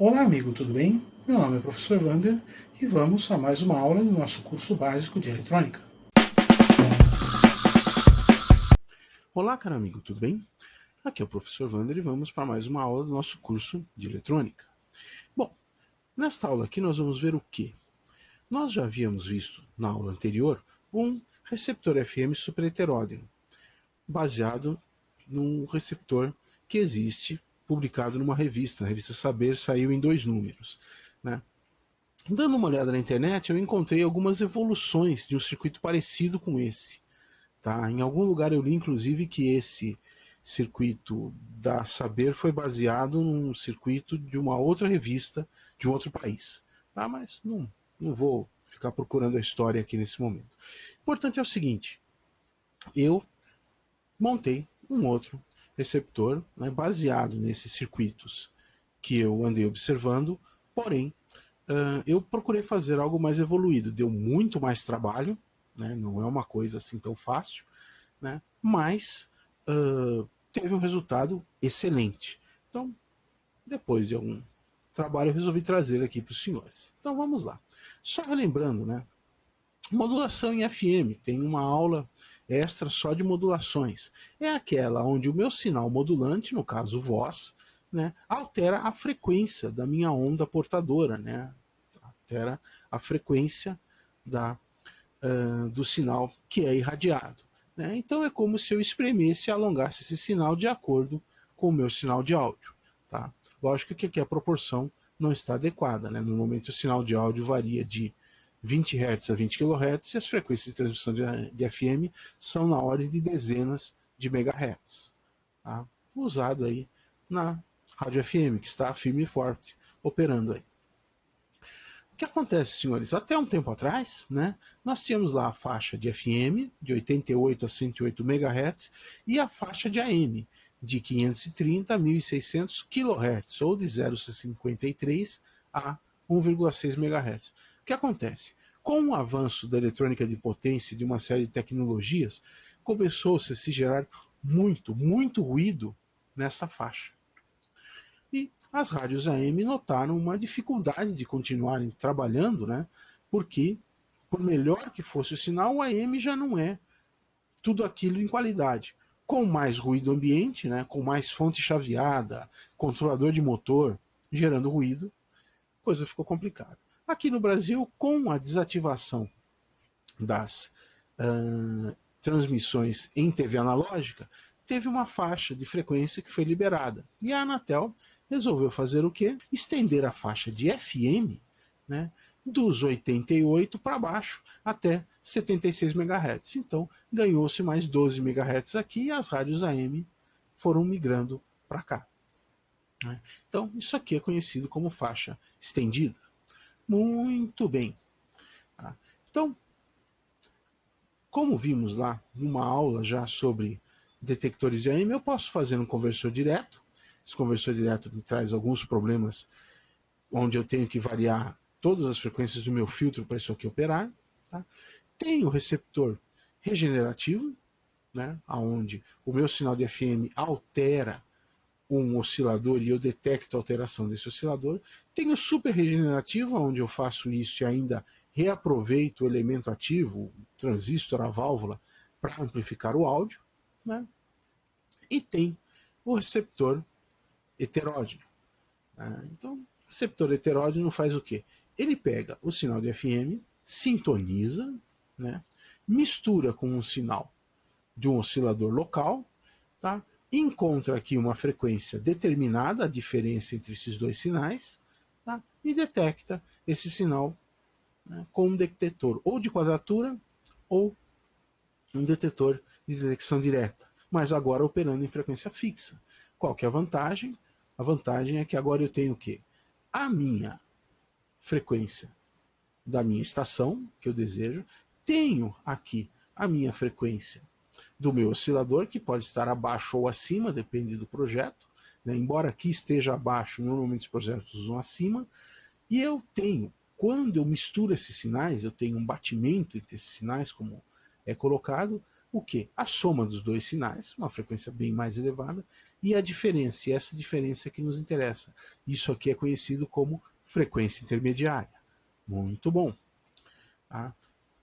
Olá, amigo, tudo bem? Meu nome é o professor Wander e vamos a mais uma aula do nosso curso básico de eletrônica. Olá, caro amigo, tudo bem? Aqui é o professor Wander e vamos para mais uma aula do nosso curso de eletrônica. Bom, nesta aula aqui nós vamos ver o quê? Nós já havíamos visto na aula anterior um receptor FM superheteródino, baseado num receptor que existe, publicado numa revista. A revista Saber saiu em 2 números, né? Dando uma olhada na internet, eu encontrei algumas evoluções de um circuito parecido com esse. Tá? Em algum lugar eu li, inclusive, que esse circuito da Saber foi baseado num circuito de uma outra revista de um outro país. Tá? Mas não vou ficar procurando a história aqui nesse momento. O importante é o seguinte: eu montei um outro receptor, né, baseado nesses circuitos que eu andei observando, porém eu procurei fazer algo mais evoluído. Deu muito mais trabalho, né, não é uma coisa assim tão fácil, né, mas teve um resultado excelente. Então, depois de algum trabalho, eu resolvi trazer aqui para os senhores. Então vamos lá. Só relembrando, né? Modulação em FM, tem uma aula extra só de modulações. É aquela onde o meu sinal modulante, no caso voz, né, altera a frequência da minha onda portadora, né? Altera a frequência do sinal que é irradiado. Né? Então é como se eu espremesse e alongasse esse sinal de acordo com o meu sinal de áudio. Tá? Lógico que aqui a proporção não está adequada. Né? Normalmente o sinal de áudio varia de 20 Hz a 20 kHz e as frequências de transmissão de FM são na ordem de dezenas de megahertz. Tá? Usado aí na rádio FM, que está firme e forte, operando aí. O que acontece, senhores? Até um tempo atrás, né, nós tínhamos lá a faixa de FM, de 88 a 108 MHz, e a faixa de AM, de 530 a 1600 kHz, ou de 0,53 a 1,6 MHz. O que acontece? Com o avanço da eletrônica de potência e de uma série de tecnologias, começou-se a se gerar muito ruído nessa faixa. E as rádios AM notaram uma dificuldade de continuarem trabalhando, né? Porque, por melhor que fosse o sinal, o AM já não é tudo aquilo em qualidade. Com mais ruído ambiente, né? Com mais fonte chaveada, controlador de motor gerando ruído, a coisa ficou complicada. Aqui no Brasil, com a desativação das transmissões em TV analógica, teve uma faixa de frequência que foi liberada. E a Anatel resolveu fazer o quê? Estender a faixa de FM, né, dos 88 para baixo até 76 MHz. Então, ganhou-se mais 12 MHz aqui e as rádios AM foram migrando para cá. Né? Então, isso aqui é conhecido como faixa estendida. Muito bem. Tá? Então, como vimos lá numa aula já sobre detectores de AM, eu posso fazer um conversor direto. Esse conversor direto me traz alguns problemas onde eu tenho que variar todas as frequências do meu filtro para isso aqui operar. Tá? Tem o receptor regenerativo, né, onde o meu sinal de FM altera um oscilador e eu detecto a alteração desse oscilador. Tem o super regenerativo, onde eu faço isso e ainda reaproveito o elemento ativo, o transistor, a válvula, para amplificar o áudio. Né? E tem o receptor heterógeno. Então, o receptor heterógeno faz o quê? Ele pega o sinal de FM, sintoniza, né, mistura com um sinal de um oscilador local, tá? Encontra aqui uma frequência determinada, a diferença entre esses dois sinais, tá? E detecta esse sinal, né, com um detector ou de quadratura ou um detector de detecção direta, mas agora operando em frequência fixa. Qual que é a vantagem? A vantagem é que agora eu tenho o quê? A minha frequência da minha estação, que eu desejo, tenho aqui a minha frequência do meu oscilador, que pode estar abaixo ou acima, depende do projeto. Né? Embora aqui esteja abaixo, normalmente os projetos usam acima. E eu tenho, quando eu misturo esses sinais, eu tenho um batimento entre esses sinais, como é colocado, o quê? A soma dos dois sinais, uma frequência bem mais elevada, e a diferença, e essa diferença é que nos interessa. Isso aqui é conhecido como frequência intermediária. Muito bom. Tá?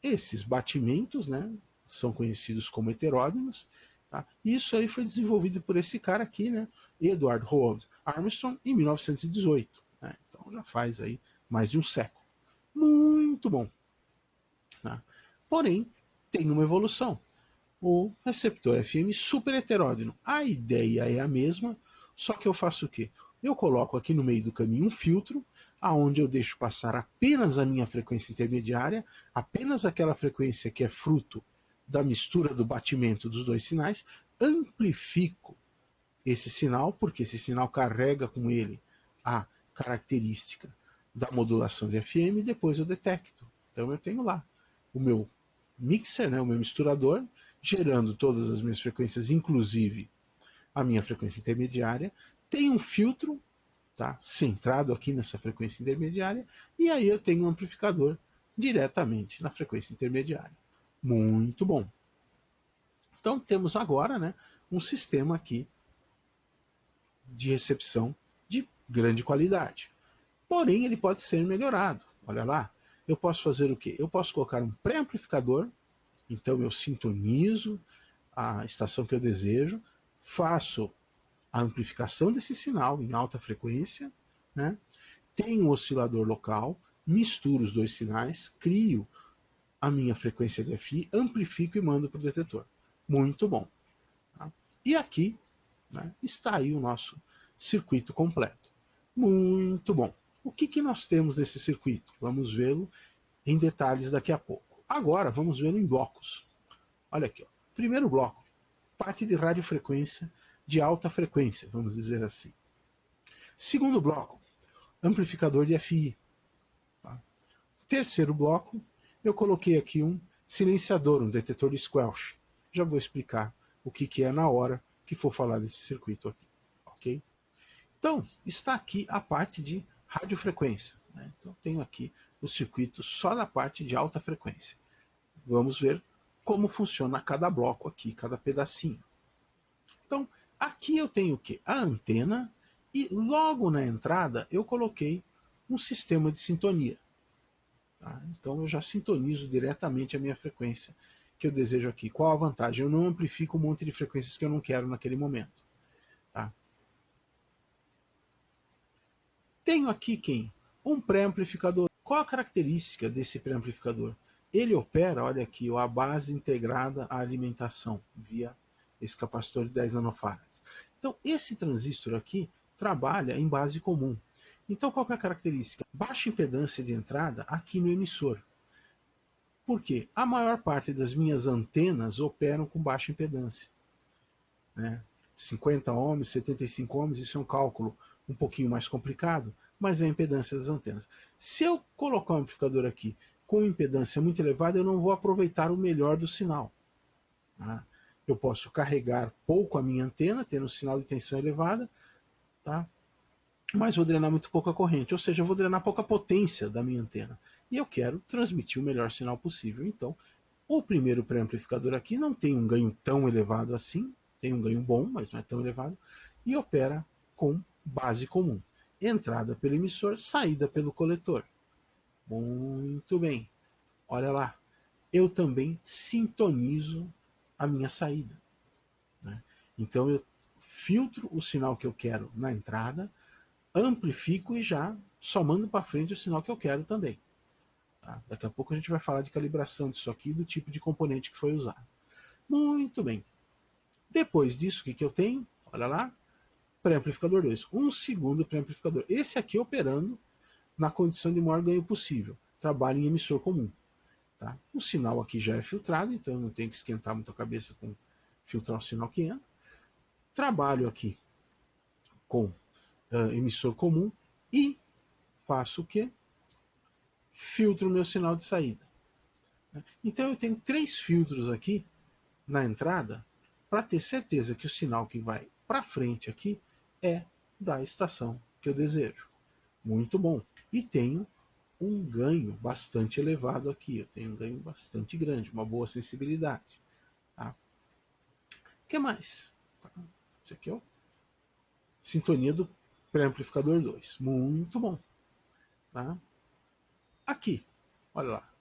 Esses batimentos, né, são conhecidos como heteródimos. Tá? Isso aí foi desenvolvido por esse cara aqui, né, Edward Howard Armstrong, em 1918. Né? Então já faz aí mais de um século. Muito bom. Tá? Porém, tem uma evolução. O receptor FM super heteródino. A ideia é a mesma, só que eu faço o quê? Eu coloco aqui no meio do caminho um filtro, aonde eu deixo passar apenas a minha frequência intermediária, apenas aquela frequência que é fruto da mistura do batimento dos dois sinais, amplifico esse sinal, porque esse sinal carrega com ele a característica da modulação de FM, e depois eu detecto. Então eu tenho lá o meu mixer, né, o meu misturador, gerando todas as minhas frequências, inclusive a minha frequência intermediária, tem um filtro, tá, centrado aqui nessa frequência intermediária, e aí eu tenho um amplificador diretamente na frequência intermediária. Muito bom. Então temos agora, né, um sistema aqui de recepção de grande qualidade. Porém, ele pode ser melhorado. Olha lá, eu posso fazer o quê? Eu posso colocar um pré-amplificador, então eu sintonizo a estação que eu desejo, faço a amplificação desse sinal em alta frequência, né? Tenho um oscilador local, misturo os dois sinais, crio a minha frequência de FI, amplifico e mando para o detetor. Muito bom. Tá? E aqui, né, está aí o nosso circuito completo. Muito bom. O que nós temos nesse circuito? Vamos vê-lo em detalhes daqui a pouco. Agora vamos vê-lo em blocos. Olha aqui, ó. Primeiro bloco, parte de radiofrequência de alta frequência, vamos dizer assim. Segundo bloco, amplificador de FI. Tá? Terceiro bloco, eu coloquei aqui um silenciador, um detetor de squelch. Já vou explicar o que é na hora que for falar desse circuito aqui. Ok? Então, está aqui a parte de radiofrequência. Né? Então, tenho aqui o circuito só da parte de alta frequência. Vamos ver como funciona cada bloco aqui, cada pedacinho. Então, aqui eu tenho o quê? A antena, e logo na entrada eu coloquei um sistema de sintonia. Tá? Então, eu já sintonizo diretamente a minha frequência que eu desejo aqui. Qual a vantagem? Eu não amplifico um monte de frequências que eu não quero naquele momento. Tá? Tenho aqui quem? Um pré-amplificador. Qual a característica desse pré-amplificador? Ele opera, olha aqui, a base integrada à alimentação, via esse capacitor de 10 nanofarads. Então, esse transistor aqui trabalha em base comum. Então, qual é a característica? Baixa impedância de entrada aqui no emissor. Por quê? A maior parte das minhas antenas operam com baixa impedância. Né? 50 ohms, 75 ohms, isso é um cálculo um pouquinho mais complicado, mas é a impedância das antenas. Se eu colocar um amplificador aqui com impedância muito elevada, eu não vou aproveitar o melhor do sinal. Tá? Eu posso carregar pouco a minha antena, tendo um sinal de tensão elevada, tá? Mas vou drenar muito pouca corrente, ou seja, eu vou drenar pouca potência da minha antena. E eu quero transmitir o melhor sinal possível. Então, o primeiro pré-amplificador aqui não tem um ganho tão elevado assim, tem um ganho bom, mas não é tão elevado, e opera com base comum. Entrada pelo emissor, saída pelo coletor. Muito bem. Olha lá. Eu também sintonizo a minha saída. Né? Então eu filtro o sinal que eu quero na entrada, amplifico e já só mando para frente o sinal que eu quero também. Tá? Daqui a pouco a gente vai falar de calibração disso aqui, do tipo de componente que foi usado. Muito bem. Depois disso, o que eu tenho? Olha lá. Pré-amplificador 2. Um segundo pré-amplificador. Esse aqui operando na condição de maior ganho possível. Trabalha em emissor comum. Tá? O sinal aqui já é filtrado, então eu não tenho que esquentar muito a cabeça com filtrar o sinal que entra. Trabalho aqui com emissor comum e faço o quê? Filtro o meu sinal de saída. Então eu tenho 3 filtros aqui na entrada para ter certeza que o sinal que vai para frente aqui é da estação que eu desejo. Muito bom. E tenho um ganho bastante elevado aqui. Eu tenho um ganho bastante grande, uma boa sensibilidade. Tá? O que mais? Esse aqui é o sintonia do pré-amplificador 2. Muito bom. Tá? Aqui, olha lá.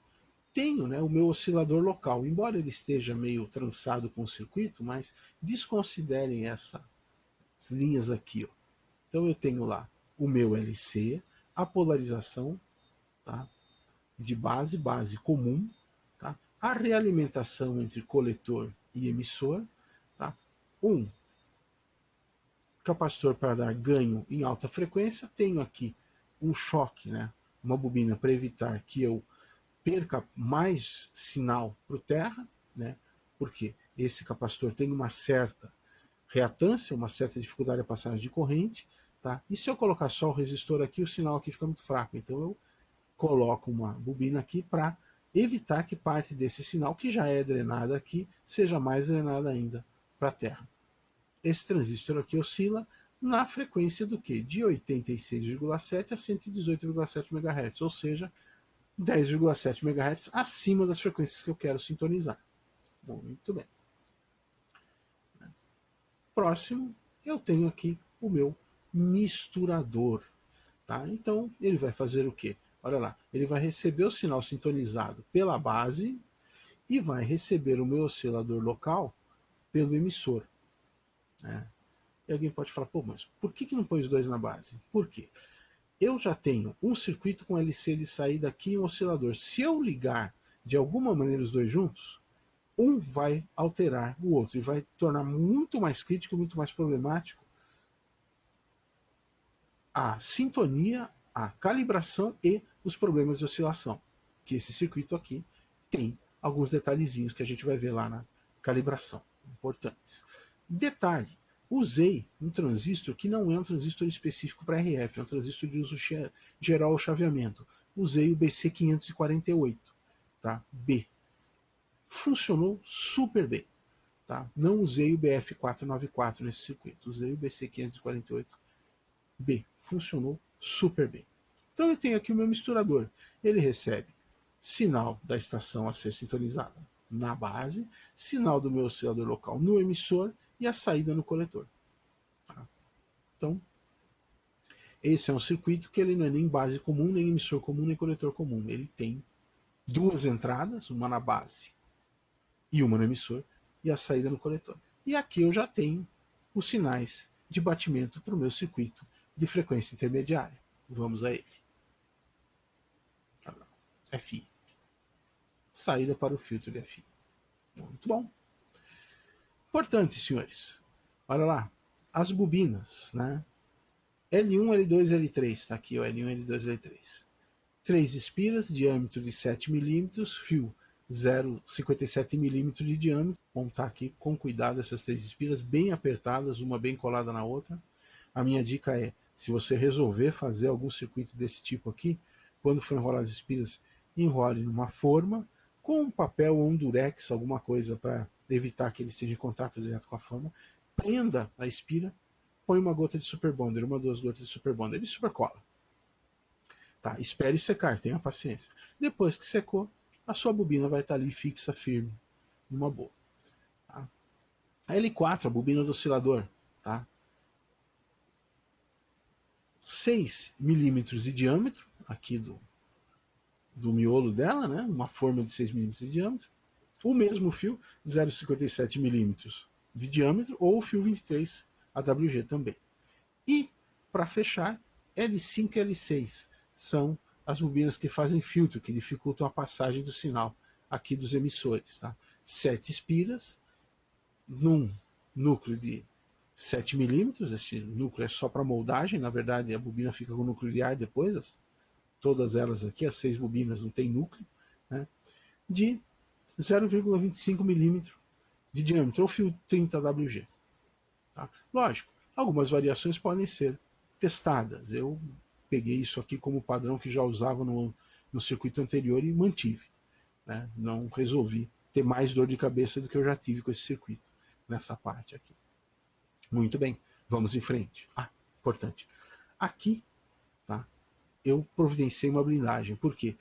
Tenho, né, o meu oscilador local, embora ele esteja meio trançado com o circuito, mas desconsiderem essas linhas aqui. Ó. Então eu tenho lá o meu LC, a polarização, tá, de base comum, tá, a realimentação entre coletor e emissor, tá, um capacitor para dar ganho em alta frequência, tenho aqui um choque, né, uma bobina para evitar que eu perca mais sinal para o terra, né? Porque esse capacitor tem uma certa reatância, uma certa dificuldade de passagem de corrente, tá? E se eu colocar só o resistor aqui, o sinal aqui fica muito fraco. Então eu coloco uma bobina aqui para evitar que parte desse sinal, que já é drenada aqui, seja mais drenada ainda para a terra. Esse transistor aqui oscila na frequência do que? De 86,7 a 118,7 MHz, ou seja, 10,7 MHz acima das frequências que eu quero sintonizar. Muito bem. Próximo, eu tenho aqui o meu misturador. Tá? Então, ele vai fazer o quê? Olha lá, ele vai receber o sinal sintonizado pela base e vai receber o meu oscilador local pelo emissor. Né? E alguém pode falar, pô, mas por que não põe os dois na base? Por quê? Eu já tenho um circuito com LC de saída aqui e um oscilador. Se eu ligar de alguma maneira os dois juntos, um vai alterar o outro e vai tornar muito mais crítico, muito mais problemático a sintonia, a calibração e os problemas de oscilação. Que esse circuito aqui tem alguns detalhezinhos que a gente vai ver lá na calibração, importantes. Detalhe, usei um transistor que não é um transistor específico para RF, é um transistor de uso geral ao chaveamento. Usei o BC548, tá? B. Funcionou super bem. Tá? Não usei o BF494 nesse circuito, usei o BC548B. Funcionou super bem. Então eu tenho aqui o meu misturador. Ele recebe sinal da estação a ser sintonizada na base, sinal do meu oscilador local no emissor e a saída no coletor. Tá? Então, esse é um circuito que ele não é nem base comum, nem emissor comum, nem coletor comum. Ele tem duas entradas, uma na base e uma no emissor, e a saída no coletor. E aqui eu já tenho os sinais de batimento para o meu circuito de frequência intermediária. Vamos a ele. FI. Saída para o filtro de FI. Muito bom. Importante, senhores. Olha lá. As bobinas, né? L1, L2, L3. Tá aqui, ó, L1, L2, L3. 3 espiras, diâmetro de 7 mm, fio 0,57 mm de diâmetro. Vamos montar aqui com cuidado essas 3 espiras, bem apertadas, uma bem colada na outra. A minha dica é, se você resolver fazer algum circuito desse tipo aqui, quando for enrolar as espiras, enrole numa forma, com um papel ou um durex, alguma coisa para evitar que ele esteja em contato direto com a forma. Prenda a espira, põe uma gota de super bonder, uma ou duas gotas de super bonder, ele super cola. Tá? Espere secar, tenha paciência. Depois que secou, a sua bobina vai estar ali fixa, firme, numa boa. Tá? A L4, a bobina do oscilador, tá? 6 milímetros de diâmetro, aqui do miolo dela, né? Uma forma de 6 milímetros de diâmetro. O mesmo fio, 0,57 milímetros de diâmetro, ou o fio 23 AWG também. E, para fechar, L5 e L6 são as bobinas que fazem filtro, que dificultam a passagem do sinal aqui dos emissores. Tá? 7 espiras, num núcleo de 7 milímetros, este núcleo é só para moldagem, na verdade a bobina fica com núcleo de ar depois, todas elas aqui, as 6 bobinas não tem núcleo, né? De 0,25 milímetro de diâmetro, ou fio 30 WG. Tá? Lógico, algumas variações podem ser testadas. Eu peguei isso aqui como padrão que já usava no circuito anterior e mantive. Né? Não resolvi ter mais dor de cabeça do que eu já tive com esse circuito, nessa parte aqui. Muito bem, vamos em frente. Importante. Aqui, tá, eu providenciei uma blindagem. Por quê?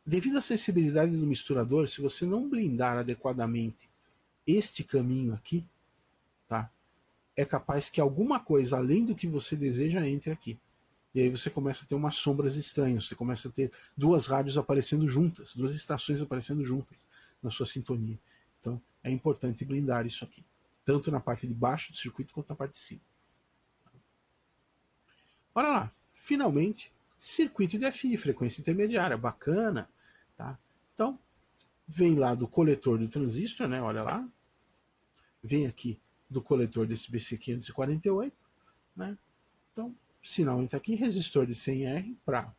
Devido à sensibilidade do misturador, se você não blindar adequadamente este caminho aqui, tá, é capaz que alguma coisa além do que você deseja entre aqui. E aí você começa a ter umas sombras estranhas, você começa a ter duas rádios aparecendo juntas, duas estações aparecendo juntas na sua sintonia. Então é importante blindar isso aqui, tanto na parte de baixo do circuito quanto na parte de cima. Olha lá, finalmente, circuito de FI, frequência intermediária, bacana. Tá? Então, vem lá do coletor do transistor, né? Olha lá. Vem aqui do coletor desse BC548, né? Então, sinal entra aqui, resistor de 100R para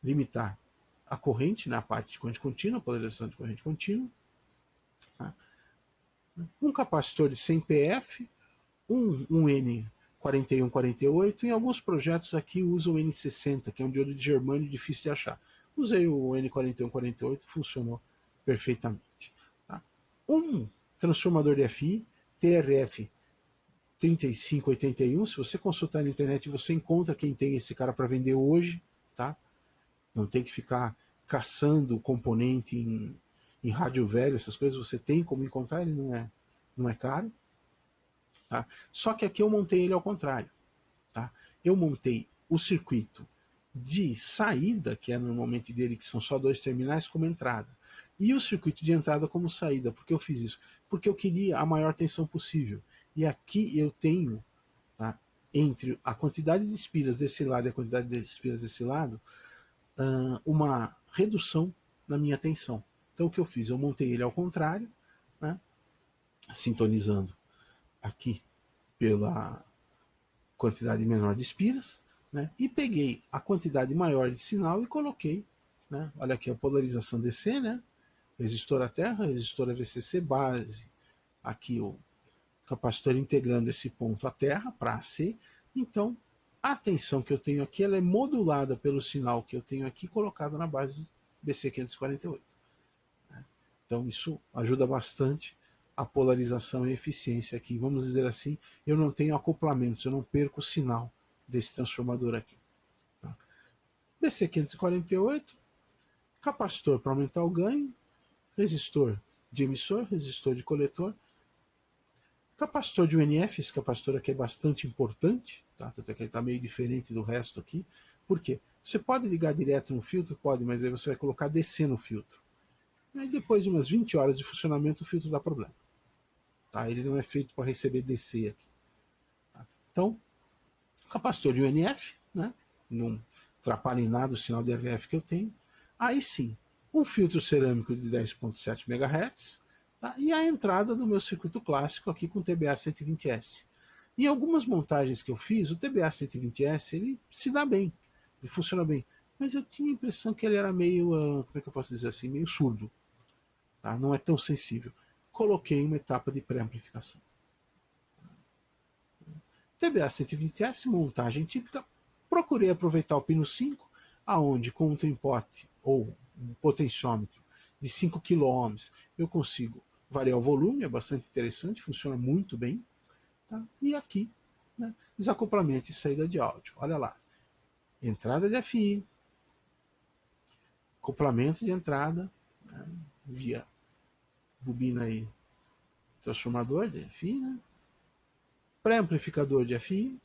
limitar a corrente na parte de corrente contínua, polarização de corrente contínua. Tá? Um capacitor de 100 PF, um N4148, em alguns projetos aqui usam o N60, que é um diodo de germânio difícil de achar. Usei o N4148, funcionou perfeitamente. Tá? Um transformador de FI, TRF 3581, se você consultar na internet, você encontra quem tem esse cara para vender hoje, tá? Não tem que ficar caçando componente em rádio velho, essas coisas, você tem como encontrar, ele não é caro. Tá? Só que aqui eu montei ele ao contrário. Tá? Eu montei o circuito de saída, que é normalmente dele, que são só dois terminais, como entrada. E o circuito de entrada como saída. Por que eu fiz isso? Porque eu queria a maior tensão possível. E aqui eu tenho, tá, entre a quantidade de espiras desse lado e a quantidade de espiras desse lado, uma redução na minha tensão. Então o que eu fiz? Eu montei ele ao contrário, né, sintonizando aqui pela quantidade menor de espiras, né, e peguei a quantidade maior de sinal e coloquei, né, olha aqui a polarização DC, né, resistor à terra, resistor a VCC, base, aqui o capacitor integrando esse ponto à terra para AC. Então a tensão que eu tenho aqui ela é modulada pelo sinal que eu tenho aqui colocado na base do BC548. Então isso ajuda bastante a polarização e eficiência aqui. Vamos dizer assim, eu não tenho acoplamentos, eu não perco o sinal desse transformador aqui. Tá? BC548, capacitor para aumentar o ganho, resistor de emissor, resistor de coletor, capacitor de UNF, esse capacitor aqui é bastante importante, tá? Até que ele está meio diferente do resto aqui. Por quê? Você pode ligar direto no filtro? Pode, mas aí você vai colocar DC no filtro. Aí depois de umas 20 horas de funcionamento, o filtro dá problema. Tá? Ele não é feito para receber DC aqui. Tá? Então, capacitor de UNF, né? Não atrapalha em nada o sinal de RF que eu tenho. Aí sim, um filtro cerâmico de 10.7 MHz, tá? E a entrada do meu circuito clássico aqui com o TBA 120S. Em algumas montagens que eu fiz, o TBA 120S ele se dá bem, ele funciona bem. Mas eu tinha a impressão que ele era meio, como é que eu posso dizer assim, meio surdo. Tá? Não é tão sensível. Coloquei uma etapa de pré-amplificação. TBA 120S, montagem típica. Procurei aproveitar o pino 5, aonde com um trimpote ou um potenciômetro de 5 kΩ eu consigo variar o volume, é bastante interessante, funciona muito bem. Tá? E aqui, né, desacoplamento e saída de áudio. Olha lá, entrada de FI, acoplamento de entrada, né, via bobina aí, transformador de FI, né, pré-amplificador de FI,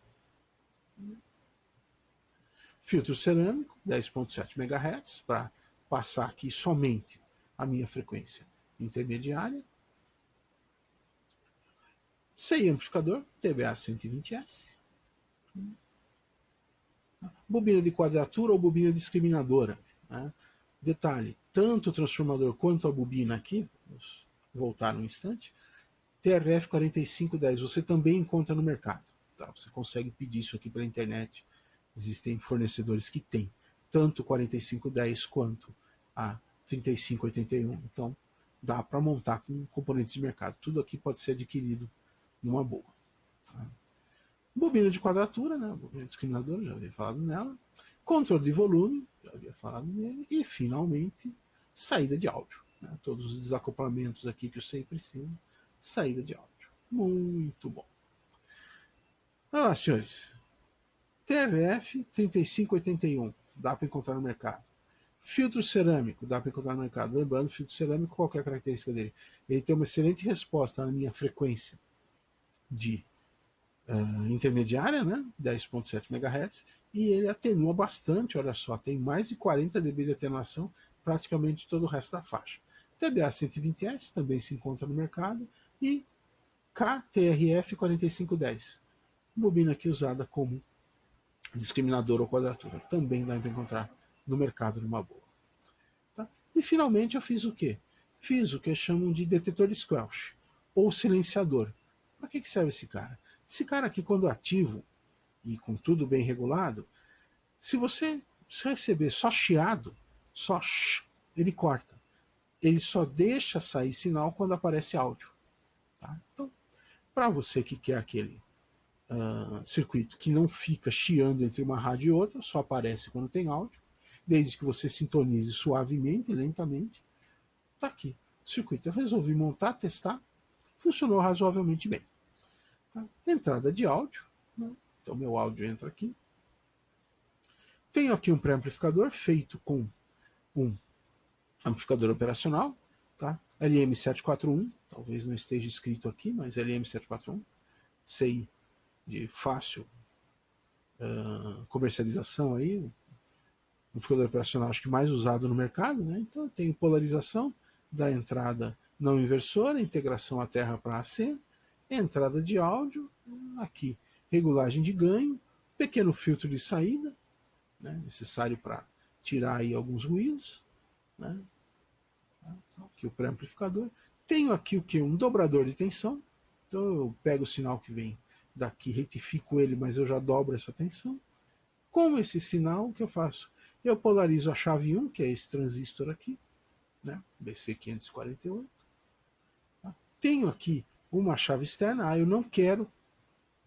filtro cerâmico, 10.7 MHz, para passar aqui somente a minha frequência intermediária, CI amplificador, TBA 120S, bobina de quadratura ou bobina discriminadora. Né? Detalhe, tanto o transformador quanto a bobina aqui, vamos voltar um instante, TRF 4510, você também encontra no mercado. Tá? Você consegue pedir isso aqui pela internet. Existem fornecedores que têm tanto 4510 quanto a 3581. Então, dá para montar com componentes de mercado. Tudo aqui pode ser adquirido numa boa. Tá? Bobina de quadratura, né? Bobina discriminadora, já havia falado nela. Controle de volume, já havia falado nele. E, finalmente, saída de áudio. Né? Todos os desacoplamentos aqui que eu sei preciso. Saída de áudio. Muito bom. Olha lá, senhores. TRF 3581, dá para encontrar no mercado. Filtro cerâmico, dá para encontrar no mercado. Lembrando, filtro cerâmico, qual é a característica dele? Ele tem uma excelente resposta na minha frequência de intermediária, né, 10.7 MHz, e ele atenua bastante, olha só, tem mais de 40 dB de atenuação, praticamente todo o resto da faixa. TBA 120S também se encontra no mercado, e KTRF 4510, bobina aqui usada como discriminador ou quadratura, também dá para encontrar no mercado numa boa. Tá? E finalmente eu fiz o quê? Fiz o que chamam de detetor de squelch, ou silenciador. Para que serve esse cara? Esse cara aqui, quando ativo e com tudo bem regulado, se você receber só chiado, só ele corta. Ele só deixa sair sinal quando aparece áudio. Tá? Então, para você que quer aquele circuito que não fica chiando entre uma rádio e outra, só aparece quando tem áudio, desde que você sintonize suavemente, lentamente, está aqui o circuito. Eu resolvi montar, testar, funcionou razoavelmente bem. Tá? Entrada de áudio, né? Então meu áudio entra aqui. Tenho aqui um pré-amplificador feito com um amplificador operacional, tá? LM741, talvez não esteja escrito aqui, mas LM741, CI de fácil comercialização aí, o amplificador operacional acho que mais usado no mercado, né? Então eu tenho polarização da entrada não inversora, integração à terra para AC, entrada de áudio, aqui regulagem de ganho, pequeno filtro de saída, né, necessário para tirar aí alguns ruídos, né? Aqui o pré-amplificador. Tenho aqui o que? Um dobrador de tensão. Então eu pego o sinal que vem daqui, retifico ele, mas eu já dobro essa tensão. Com esse sinal, o que eu faço? Eu polarizo a chave 1, que é esse transistor aqui, né, BC548. Tá? Tenho aqui uma chave externa. Eu não quero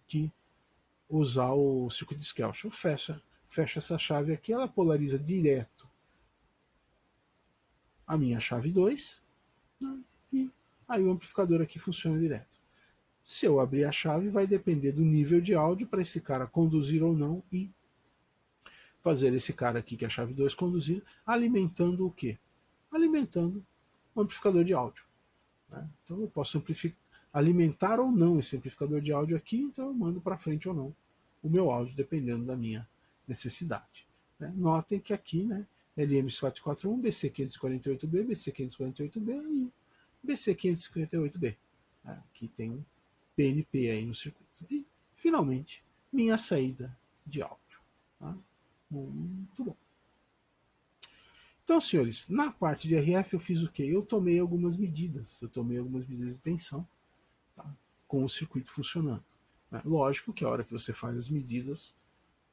que usar o circuito de Skelch. Eu fecho essa chave aqui, ela polariza direto a minha chave 2, né, e aí o amplificador aqui funciona direto. Se eu abrir a chave, vai depender do nível de áudio para esse cara conduzir ou não e fazer esse cara aqui, que é a chave 2, conduzir, alimentando o quê? Alimentando o amplificador de áudio. Né? Então eu posso alimentar ou não esse amplificador de áudio aqui, então eu mando para frente ou não o meu áudio, dependendo da minha necessidade. Né? Notem que aqui, né, LM741, BC548B, BC548B e BC558B. Né? Aqui tem um PNP aí no circuito. E, finalmente, minha saída de áudio. Tá? Muito bom. Então, senhores, na parte de RF eu fiz o quê? Eu tomei algumas medidas. Eu tomei algumas medidas de tensão, tá? Com o circuito funcionando. Né? Lógico que a hora que você faz as medidas,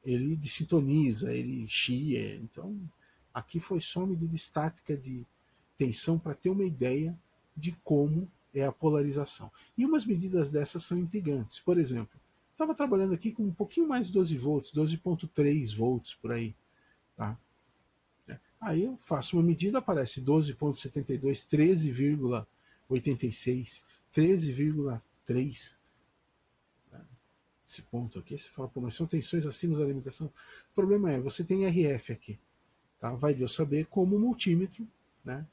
ele desintoniza, ele chia. Então, aqui foi só medida estática de tensão para ter uma ideia de como é a polarização. E umas medidas dessas são intrigantes. Por exemplo, estava trabalhando aqui com um pouquinho mais de 12 volts, 12.3 volts por aí. Tá? Aí eu faço uma medida, aparece 12.72, 13,86, 13,3. Esse ponto aqui, você fala, pô, mas são tensões acima da alimentação. O problema é, você tem RF aqui. Tá? Vai Deus saber como o multímetro, né,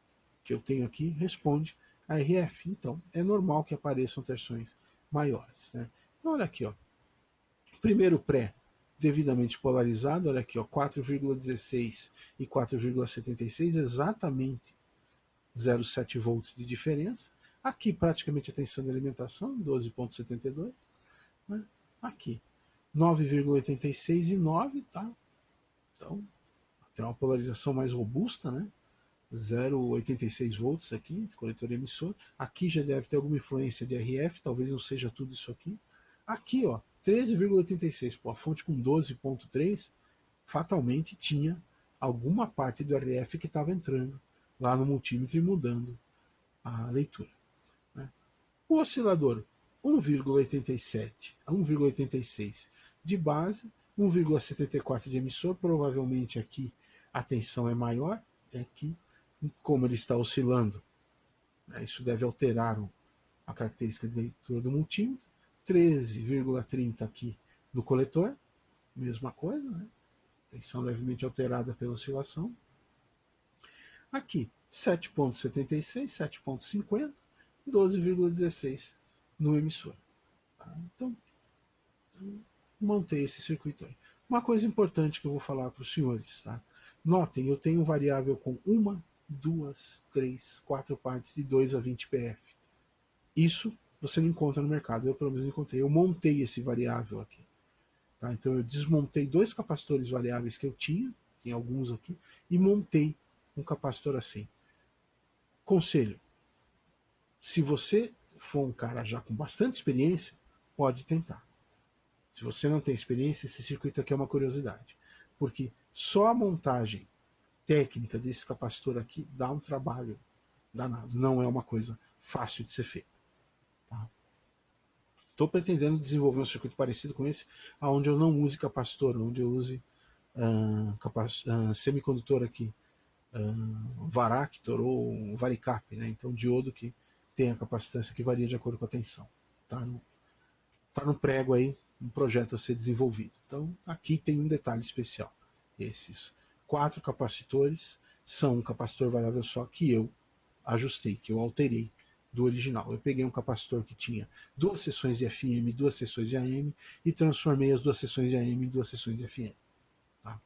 que eu tenho aqui responde a RF. Então, é normal que apareçam tensões maiores. Né? Então, olha aqui, ó. Primeiro pré, devidamente polarizado, olha aqui, ó, 4,16 e 4,76, exatamente 0,7 volts de diferença. Aqui, praticamente a tensão de alimentação, 12,72. Né? Aqui, 9,86 e 9, tá? Então, tem uma polarização mais robusta, né? 0,86 volts aqui, coletor emissor. Aqui já deve ter alguma influência de RF, talvez não seja tudo isso aqui. Aqui, ó, 13,86, a fonte com 12,3, fatalmente tinha alguma parte do RF que estava entrando lá no multímetro e mudando a leitura. Né? O oscilador 1,87 a 1,86 de base, 1,74 de emissor, provavelmente aqui a tensão é maior, aqui, como ele está oscilando, né, isso deve alterar a característica de leitura do multímetro. 13,30 aqui no coletor, mesma coisa, né? Tensão levemente alterada pela oscilação. Aqui, 7,76, 7,50, 12,16 no emissor. Tá? Então, Montei esse circuito aí. Uma coisa importante que eu vou falar para os senhores, tá? Notem, eu tenho um variável com 1, 2, 3, 4 partes de 2 a 20 PF. Isso você não encontra no mercado, eu pelo menos encontrei. Eu montei esse variável aqui. Tá? Então eu desmontei 2 capacitores variáveis que eu tinha, tem alguns aqui, e montei um capacitor assim. Conselho, se você for um cara já com bastante experiência, pode tentar. Se você não tem experiência, esse circuito aqui é uma curiosidade. Porque só a montagem técnica desse capacitor aqui dá um trabalho danado. Não é uma coisa fácil de ser feita. Estou pretendendo desenvolver um circuito parecido com esse, onde eu não use capacitor, onde eu use semicondutor aqui, varactor ou varicap, né? Então diodo que tem a capacitância que varia de acordo com a tensão. Tá no prego aí, um projeto a ser desenvolvido. Então aqui tem um detalhe especial. Esses 4 capacitores são um capacitor variável só que eu ajustei, que eu alterei do original. Eu peguei um capacitor que tinha 2 seções de FM e 2 seções de AM e transformei as 2 seções de AM em 2 seções de FM. Tá?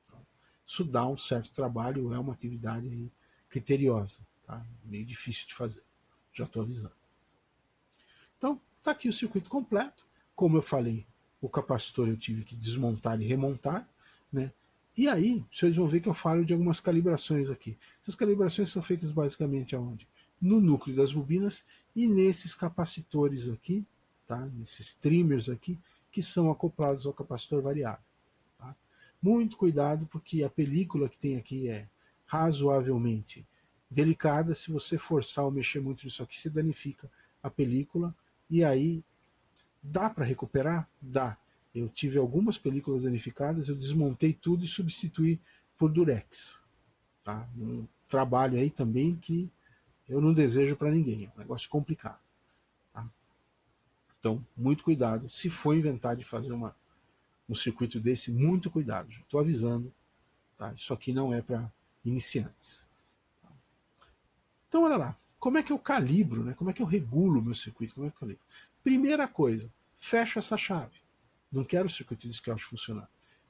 Então, isso dá um certo trabalho, é uma atividade aí criteriosa, tá? Meio difícil de fazer, já estou avisando. Então, está aqui o circuito completo. Como eu falei, o capacitor eu tive que desmontar e remontar, né? E aí, vocês vão ver que eu falo de algumas calibrações aqui. Essas calibrações são feitas basicamente aonde? No núcleo das bobinas e nesses capacitores aqui, tá? Nesses trimmers aqui, que são acoplados ao capacitor variável. Tá? Muito cuidado, porque a película que tem aqui é razoavelmente delicada. Se você forçar ou mexer muito nisso aqui, você danifica a película. E aí, dá para recuperar? Dá. Eu tive algumas películas danificadas, eu desmontei tudo e substituí por durex. Tá? Um trabalho aí também que eu não desejo para ninguém, é um negócio complicado. Tá? Então, muito cuidado. Se for inventar de fazer um circuito desse, muito cuidado. Estou avisando. Tá? Isso aqui não é para iniciantes. Tá? Então, olha lá. Como é que eu calibro? Né? Como é que eu regulo o meu circuito? Como é que eu calibro? Primeira coisa, fecho essa chave. Não quero o circuito de Scalch funcionar.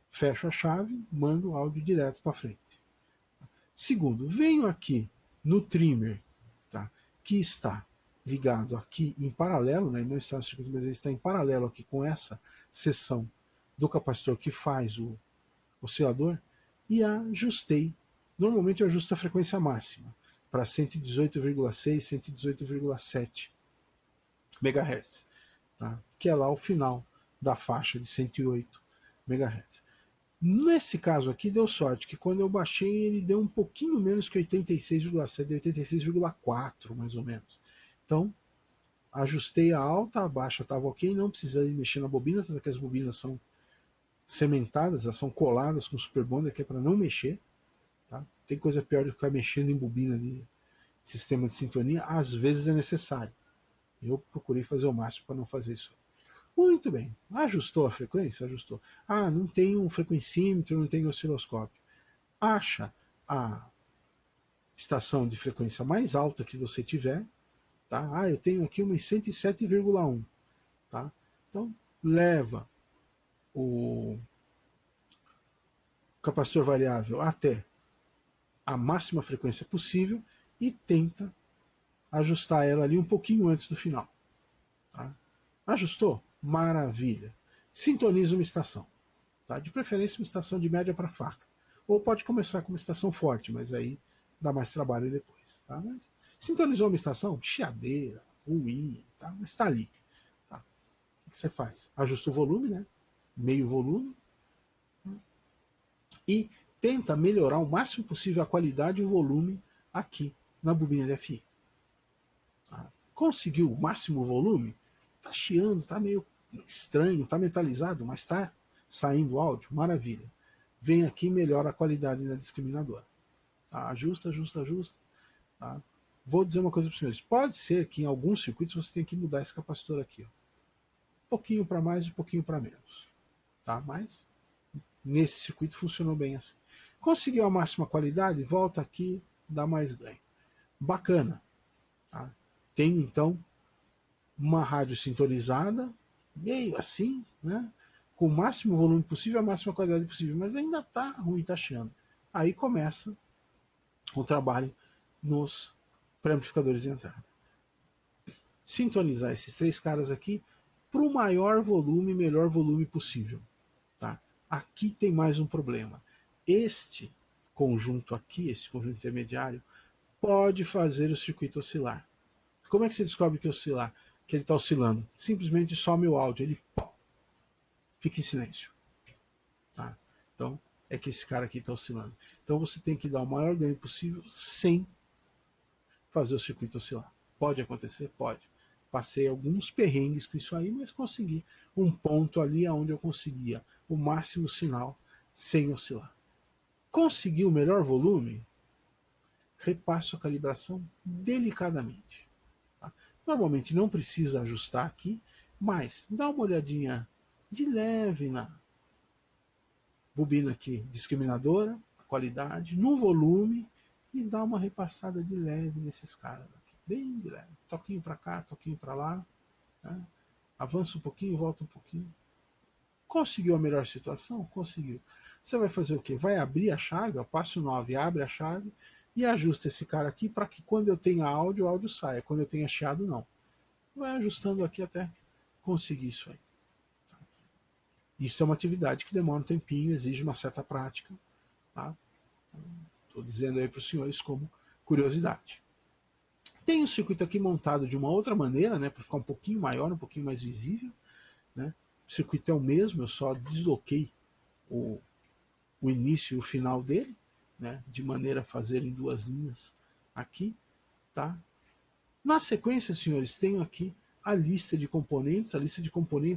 Fecho a chave, mando o áudio direto para frente. Segundo, venho aqui no trimmer, tá, que está ligado aqui em paralelo, né, não está no circuito, mas ele está em paralelo aqui com essa seção do capacitor que faz o oscilador, e ajustei. Normalmente eu ajusto a frequência máxima para 118,6, 118,7 MHz, tá, que é lá o final da faixa de 108 MHz. Nesse caso aqui deu sorte, que quando eu baixei ele deu um pouquinho menos que 86,7, 86,4 mais ou menos. Então, ajustei a alta, a baixa estava ok, não precisei mexer na bobina, tanto que as bobinas são cementadas, elas são coladas com super bonder, que é para não mexer. Tá? Tem coisa pior do que ficar mexendo em bobina de sistema de sintonia, às vezes é necessário. Eu procurei fazer o máximo para não fazer isso. Muito bem. Ajustou a frequência? Ajustou. Ah, não tem um frequencímetro, não tem um osciloscópio. Acha a estação de frequência mais alta que você tiver. Tá? Ah, eu tenho aqui uma em 107,1. Tá? Então, leva o capacitor variável até a máxima frequência possível e tenta ajustar ela ali um pouquinho antes do final. Tá? Ajustou? Maravilha. Sintoniza uma estação. Tá? De preferência uma estação de média para fraca. Ou pode começar com uma estação forte, mas aí dá mais trabalho depois. Tá? Mas sintonizou uma estação? Chiadeira, UI, tá? Mas está ali. Tá? O que você faz? Ajusta o volume, né? Meio volume. E tenta melhorar o máximo possível a qualidade e o volume aqui na bobina de FI. Tá? Conseguiu o máximo volume? Tá chiando, tá meio estranho, tá metalizado, mas tá saindo áudio, maravilha. Vem aqui e melhora a qualidade da discriminadora. Tá? Ajusta, ajusta, ajusta. Tá? Vou dizer uma coisa para os senhores. Pode ser que em alguns circuitos você tenha que mudar esse capacitor aqui. Ó. Um pouquinho para mais e um pouquinho para menos. Tá? Mas nesse circuito funcionou bem assim. Conseguiu a máxima qualidade? Volta aqui, dá mais ganho. Bacana. Tá? Tem então uma rádio sintonizada, meio assim, né? Com o máximo volume possível, a máxima qualidade possível, mas ainda está ruim, está chiando. Aí começa o trabalho nos pré-amplificadores de entrada. Sintonizar esses três caras aqui para o maior volume, melhor volume possível. Tá? Aqui tem mais um problema. Este conjunto aqui, esse conjunto intermediário, pode fazer o circuito oscilar. Como é que você descobre que oscilar? Que ele está oscilando? Simplesmente some o áudio, ele fica em silêncio. Tá? Então, é que esse cara aqui está oscilando. Então você tem que dar o maior ganho possível sem fazer o circuito oscilar. Pode acontecer? Pode. Passei alguns perrengues com isso aí, mas consegui um ponto ali onde eu conseguia o máximo sinal sem oscilar. Consegui o melhor volume? Repasso a calibração delicadamente. Tá? Normalmente não precisa ajustar aqui, mas dá uma olhadinha de leve na bobina aqui discriminadora, qualidade, no volume, e dá uma repassada de leve nesses caras aqui, bem de leve. Toquinho para cá, toquinho para lá. Tá? Avança um pouquinho, volta um pouquinho. Conseguiu a melhor situação? Conseguiu. Você vai fazer o quê? Vai abrir a chave, ó, passo 9, abre a chave e ajusta esse cara aqui para que quando eu tenha áudio, o áudio saia. Quando eu tenha chiado, não. Vai ajustando aqui até conseguir isso aí. Isso é uma atividade que demora um tempinho, exige uma certa prática. Tá? Estou dizendo aí para os senhores como curiosidade. Tem um circuito aqui montado de uma outra maneira, né, para ficar um pouquinho maior, um pouquinho mais visível. Né? O circuito é o mesmo, eu só desloquei o início e o final dele, né, de maneira a fazer em duas linhas aqui. Tá? Na sequência, senhores, tenho aqui a lista de componentes,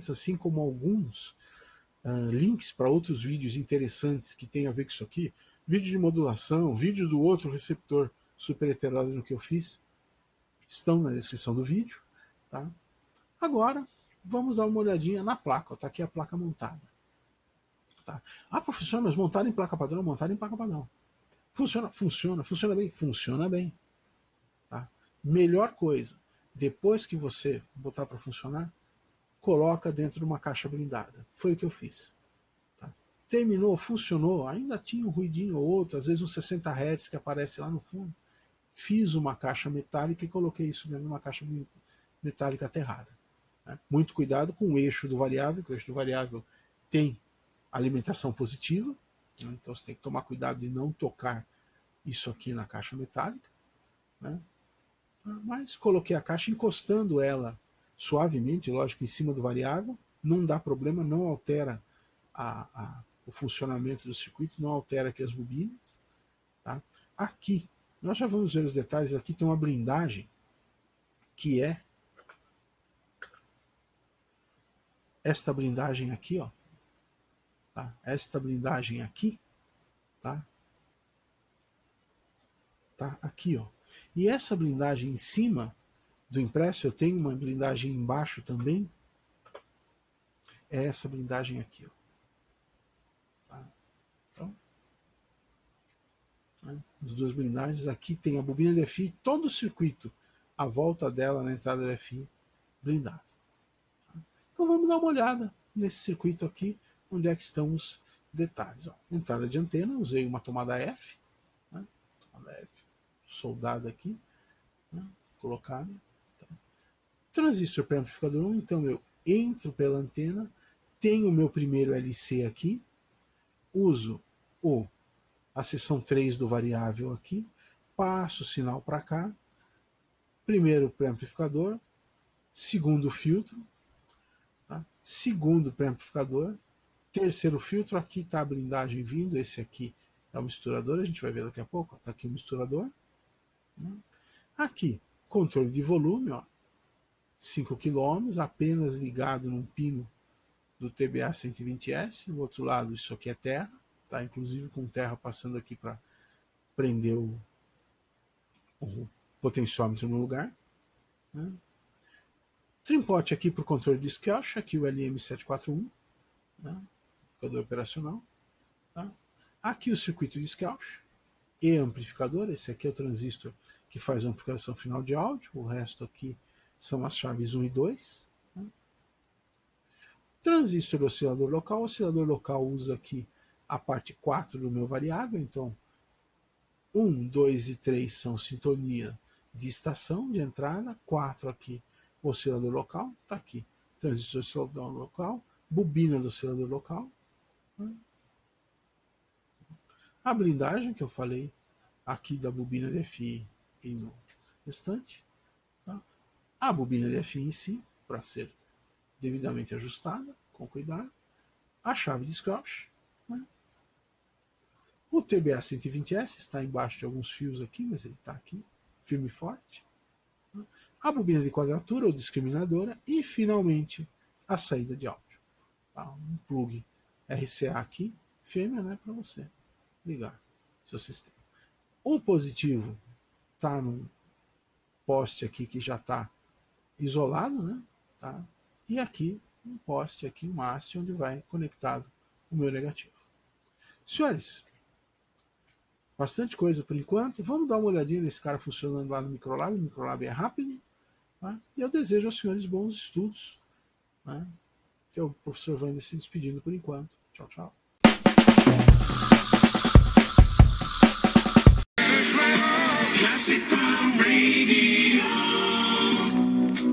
assim como alguns links para outros vídeos interessantes que tem a ver com isso aqui, vídeo de modulação, vídeo do outro receptor super heteródono que eu fiz, estão na descrição do vídeo. Tá? Agora, vamos dar uma olhadinha na placa. Está aqui a placa montada. Tá? Ah, professor, mas montar em placa padrão? Montar em placa padrão. Funciona? Funciona. Funciona bem? Funciona bem. Tá? Melhor coisa, depois que você botar para funcionar, coloca dentro de uma caixa blindada. Foi o que eu fiz. Tá? Terminou, funcionou, ainda tinha um ruidinho ou outro, às vezes uns 60 Hz que aparece lá no fundo. Fiz uma caixa metálica e coloquei isso dentro de uma caixa metálica aterrada. Né? Muito cuidado com o eixo do variável, que o eixo do variável tem alimentação positiva, né? Então você tem que tomar cuidado de não tocar isso aqui na caixa metálica. Né? Mas coloquei a caixa encostando ela suavemente, lógico, em cima do variável, não dá problema, não altera o funcionamento do circuito, não altera aqui as bobinas. Tá? Aqui, nós já vamos ver os detalhes, aqui tem uma blindagem, que é esta blindagem aqui, ó. Tá? Esta blindagem aqui, tá? Tá aqui, ó. E essa blindagem em cima do impresso, eu tenho uma blindagem embaixo também, é essa blindagem aqui, ó. Tá? Então, né, as duas blindagens, aqui tem a bobina DFI, todo o circuito, a volta dela na entrada DFI blindado. Tá? Então vamos dar uma olhada nesse circuito aqui, onde é que estão os detalhes. Ó. Entrada de antena, usei uma tomada F, né? Tomada F soldada aqui, né? Colocada. Tá? Transistor para amplificador 1, então eu entro pela antena, tenho o meu primeiro LC aqui, uso a seção 3 do variável aqui, passo o sinal para cá, primeiro pré-amplificador, segundo filtro, tá? Segundo pré-amplificador, terceiro filtro, aqui está a blindagem vindo, esse aqui é o misturador, a gente vai ver daqui a pouco, está aqui o misturador. Aqui, controle de volume, ó, 5 km, apenas ligado num pino do TBA 120S, do outro lado isso aqui é terra, tá? Inclusive com terra passando aqui para prender o potenciômetro no lugar. Né? Trimpote aqui para o controle de Schelch, aqui o LM741, né? Amplificador operacional. Tá? Aqui o circuito de Schelch e amplificador, esse aqui é o transistor que faz a amplificação final de áudio, o resto aqui são as chaves 1 e 2. Né? Transistor oscilador local. O oscilador local usa aqui a parte 4 do meu variável. Então, 1, 2 e 3 são sintonia de estação, de entrada. 4 aqui, oscilador local. Está aqui, transistor oscilador local. Bobina do oscilador local. A blindagem que eu falei aqui da bobina de FI e no restante. Tá? A bobina de FI em si, para ser devidamente ajustada, com cuidado. A chave de Scratch. Né? O TBA 120S está embaixo de alguns fios aqui, mas ele está aqui, firme e forte. Né? A bobina de quadratura ou discriminadora. E, finalmente, a saída de áudio. Tá? Um plug RCA aqui, fêmea, né, para você ligar seu sistema. O positivo está num poste aqui que já está isolado, né? Tá? E aqui um poste, aqui uma haste onde vai conectado o meu negativo. Senhores, bastante coisa por enquanto. Vamos dar uma olhadinha nesse cara funcionando lá no Microlab. O Microlab é rápido. Tá? E eu desejo aos senhores bons estudos. Né? Que é o professor Wander se despedindo por enquanto. Tchau, tchau.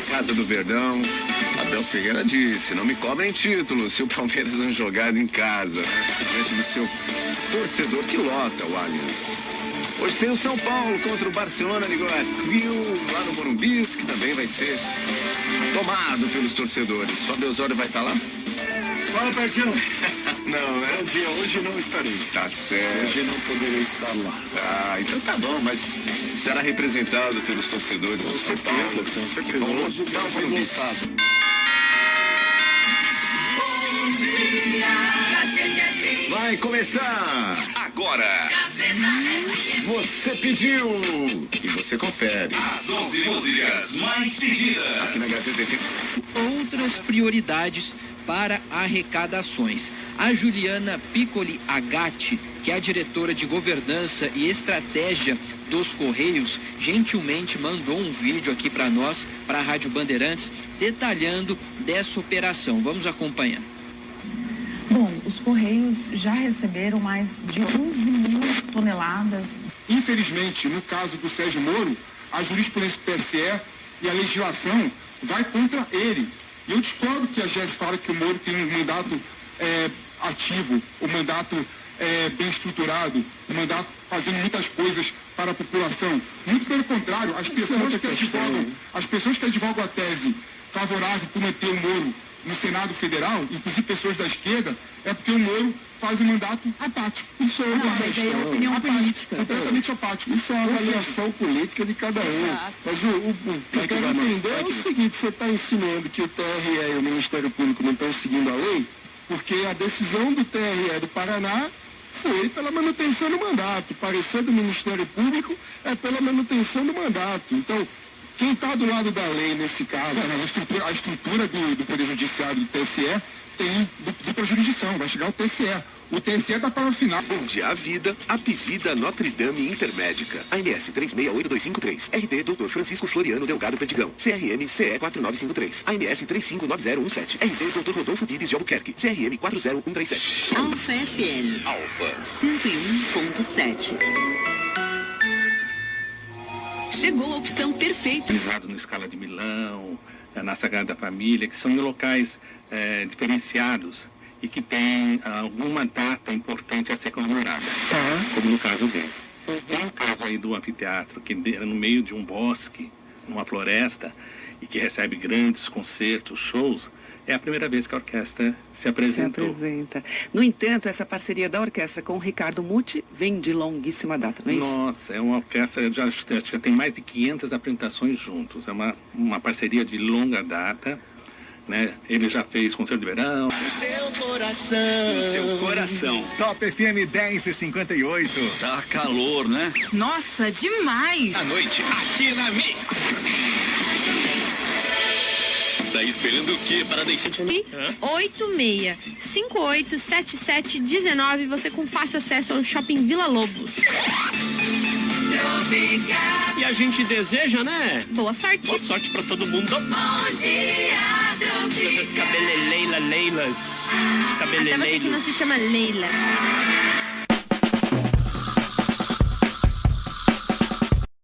Casa do Verdão, Abel Ferreira disse: não me cobrem títulos se o Palmeiras não jogar em casa, diante do seu torcedor que lota o Allianz. Hoje tem o São Paulo contra o Barcelona de Guayaquil, lá no Morumbi, que também vai ser tomado pelos torcedores. Fábio Osório vai estar lá? Fala, Pertinho. Não, né? Hoje não estarei. Tá certo. Hoje não poderei estar lá. Ah, então tá bom, mas será representado pelos torcedores do São Paulo. Com certeza. Hoje Dá um Morumbi. Vai começar agora. Você pediu e você confere. As 11 músicas mais pedidas aqui na Gazeta FM. Outras prioridades para arrecadações. A Juliana Piccoli Agatti, que é a diretora de governança e estratégia dos Correios, gentilmente mandou um vídeo aqui para nós, para a Rádio Bandeirantes, detalhando dessa operação. Vamos acompanhar. Bom, os Correios já receberam mais de 11.000 toneladas. Infelizmente, no caso do Sérgio Moro, a jurisprudência do TSE e a legislação vai contra ele. E eu discordo que a Jéssica fala que o Moro tem um mandato ativo, um mandato bem estruturado, um mandato fazendo muitas coisas para a população. Muito pelo contrário, as pessoas que advogam a tese favorável por manter o Moro no Senado Federal, inclusive pessoas da esquerda, é porque o Moro faz um mandato apático. Isso é uma opinião política. Completamente apático. Isso é uma avaliação política de cada um. Exato. Mas o que eu quero entender é o seguinte: você está insinuando que o TRE e o Ministério Público não estão seguindo a lei, porque a decisão do TRE do Paraná foi pela manutenção do mandato. O parecer do Ministério Público é pela manutenção do mandato. Então, quem está do lado da lei nesse caso? A estrutura do Poder Judiciário do TSE tem dupla jurisdição, vai chegar o TSE. O TSE dá para o final. Bom dia à vida, Apivida Notre Dame Intermédica. ANS 368253. RD Dr. Francisco Floriano Delgado Perdigão. CRM CE 4953. ANS 359017. RD Dr. Rodolfo Pires de Albuquerque. CRM 40137. Alfa FM. Alfa 101.7. Chegou a opção perfeita. Realizado na Scala de Milão, na Sagrada Família, que são locais diferenciados e que têm alguma data importante a ser comemorada, como no caso dele. Tem o caso aí do anfiteatro, que é no meio de um bosque, numa floresta, e que recebe grandes concertos, shows. É a primeira vez que a orquestra se apresentou. No entanto, essa parceria da orquestra com o Ricardo Muti vem de longuíssima data, não é isso? Nossa, é uma orquestra, já tem mais de 500 apresentações juntos. É uma parceria de longa data, né? Ele já fez concerto de verão. Seu coração. Top FM 10:58. Tá calor, né? Nossa, demais! À noite, aqui na Mix. Tá esperando o quê para deixar de... 86-587719, você com fácil acesso ao Shopping Vila Lobos. E a gente deseja, né? Boa sorte. Boa sorte pra todo mundo. Bom dia, Essas cabeleleila, leilas. Até você que não se chama Leila.